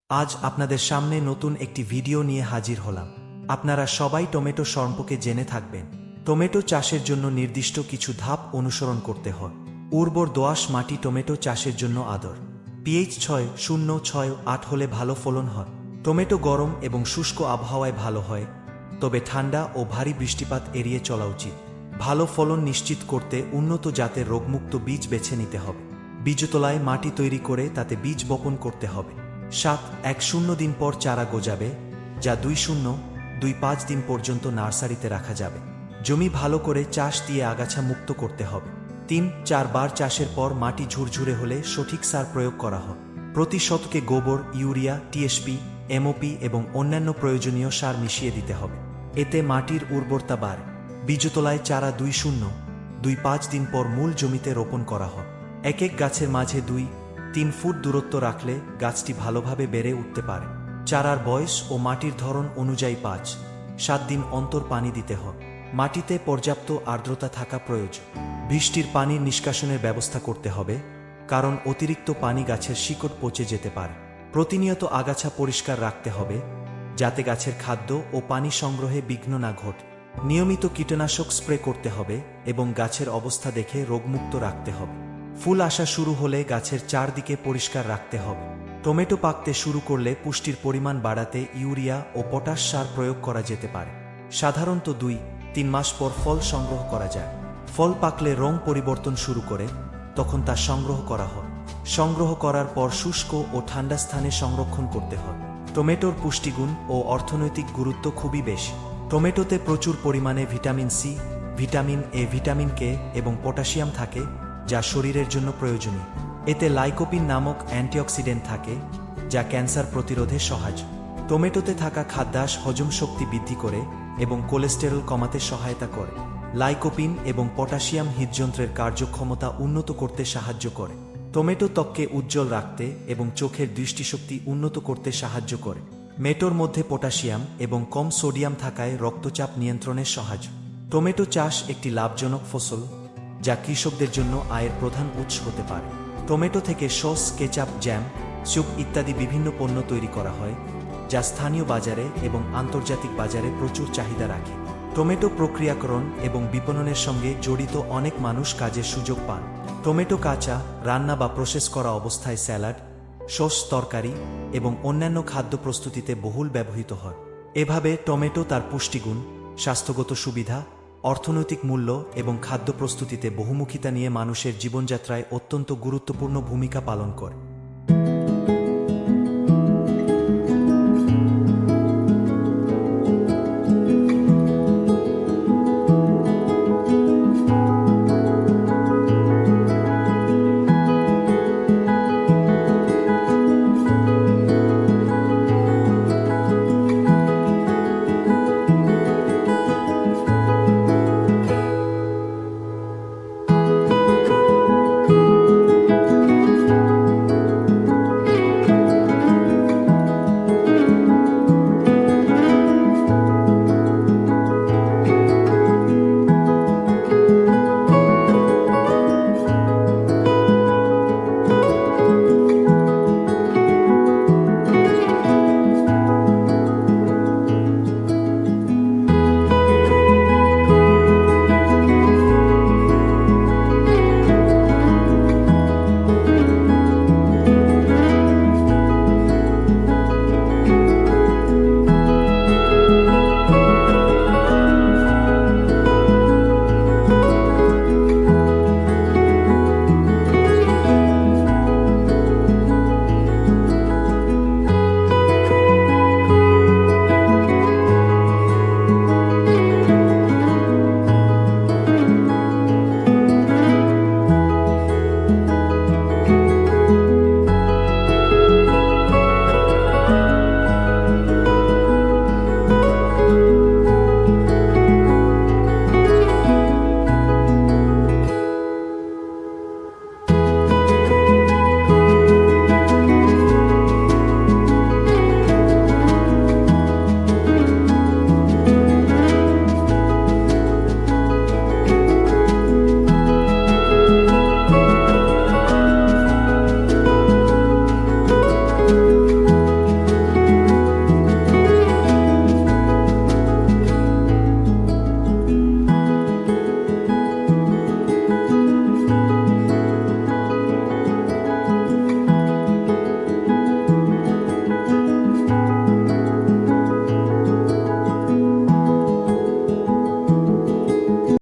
আজ আপনাদের সামনে নতুন একটি ভিডিও নিয়ে হাজির হলাম। আপনারা সবাই টমেটো সম্পর্কে জেনে থাকবেন। টমেটো চাষের জন্য নির্দিষ্ট কিছু ধাপ অনুসরণ করতে হয়। উর্বর দোআঁশ মাটি টমেটো চাষের জন্য আদর। পিএইচ 6.0-6.8 হলে ভালো ফলন হয়। টমেটো গরম এবং শুষ্ক আবহাওয়ায় ভালো হয়, তবে ঠান্ডা ও ভারী বৃষ্টিপাত এড়িয়ে চলা উচিত। ভালো ফলন নিশ্চিত করতে উন্নত জাতের রোগমুক্ত বীজ বেছে নিতে হবে। বীজতলায় মাটি তৈরি করে তাতে বীজ বপন করতে হবে। 7-1-0 দিন পর চারা গজাবে, যা 2-0-2-5 দিন পর্যন্ত নার্সারিতে রাখা যাবে। জমি ভালো করে চাষ দিয়ে আগাছা মুক্ত করতে হবে। 3-4 বার চাষের পর মাটি ঝুরঝুরে হলে সঠিক সার প্রয়োগ করা হয়। প্রতি শতকে গোবর, ইউরিয়া, টিএসপি, এমওপি এবং অন্যান্য প্রয়োজনীয় সার মিশিয়ে দিতে হবে। এতে মাটির উর্বরতা বাড়ে। বীজতলায় চারা 2-0-2-5 দিন পর মূল জমিতে রোপণ করা হয়। এক এক গাছের মাঝে 2-3 ফুট দূরত্ব রাখলে গাছটি ভালোভাবে বেড়ে উঠতে পারে। চারার বয়স ও মাটির ধরন অনুযায়ী 5-7 দিন অন্তর পানি দিতে হয়। মাটিতে পর্যাপ্ত আর্দ্রতা থাকা প্রয়োজন। বৃষ্টির পানির নিষ্কাশনের ব্যবস্থা করতে হবে, কারণ অতিরিক্ত পানি গাছের শিকড় পচে যেতে পারে। প্রতিনিয়ত আগাছা পরিষ্কার রাখতে হবে, যাতে গাছের খাদ্য ও পানি সংগ্রহে বিঘ্ন না ঘটে। নিয়মিত কীটনাশক স্প্রে করতে হবে এবং গাছের অবস্থা দেখে রোগমুক্ত রাখতে হবে। ফুল আসা শুরু হলে গাছের চারদিকে পরিষ্কার রাখতে হবে। টমেটো পাকতে শুরু করলে পুষ্টির পরিমাণ বাড়াতে ইউরিয়া ও পটাশ সার প্রয়োগ করা যেতে পারে। সাধারণত 2-3 মাস পর ফল সংগ্রহ করা যায়। ফল পাকলে রং পরিবর্তন শুরু করে, তখন তা সংগ্রহ করা হয়। সংগ্রহ করার পর শুষ্ক ও ঠান্ডা স্থানে সংরক্ষণ করতে হয়। টমেটোর পুষ্টিগুণ ও অর্থনৈতিক গুরুত্ব খুবই বেশি। টমেটোতে প্রচুর পরিমাণে vitamin C, vitamin A, vitamin K এবং পটাশিয়াম থাকে, যা শরীরের জন্য প্রয়োজনীয়। এতে লাইকোপিন নামক অ্যান্টিঅক্সিডেন্ট থাকে, যা ক্যান্সার প্রতিরোধে সহায়ক। টমেটোতে থাকা খাদ্যাশ হজম শক্তি বৃদ্ধি করে এবং কোলেস্টেরল কমাতে সহায়তা করে। লাইকোপিন এবং পটাশিয়াম হৃদযন্ত্রের কার্যক্ষমতা উন্নত করতে সাহায্য করে। টমেটো ত্বককে উজ্জ্বল রাখতে এবং চোখের দৃষ্টিশক্তি উন্নত করতে সাহায্য করে। মেটোর মধ্যে পটাশিয়াম এবং কম সোডিয়াম থাকায় রক্তচাপ নিয়ন্ত্রণে সহায়ক। টমেটো চাষ একটি লাভজনক ফসল, যা কৃষকদের জন্য আয়ের প্রধান উৎস হতে পারে। টমেটো থেকে সস, কেচাপ, জ্যাম, স্যুপ ইত্যাদি বিভিন্ন পণ্য তৈরি করা হয়, যা স্থানীয় বাজারে এবং আন্তর্জাতিক বাজারে প্রচুর চাহিদা রাখে। টমেটো প্রক্রিয়াকরণ এবং বিপণনের সঙ্গে জড়িত অনেক মানুষ কাজের সুযোগ পান। টমেটো কাঁচা, রান্না বা প্রসেস করা অবস্থায় স্যালাড, সস, তরকারি এবং অন্যান্য খাদ্য প্রস্তুতিতে বহুল ব্যবহৃত হয়। এভাবে টমেটো তার পুষ্টিগুণ, স্বাস্থ্যগত সুবিধা, অর্থনৈতিক মূল্য এবং খাদ্য প্রস্তুতিতে বহুমুখিতা নিয়ে মানুষের জীবনযাত্রায় অত্যন্ত গুরুত্বপূর্ণ ভূমিকা পালন করে।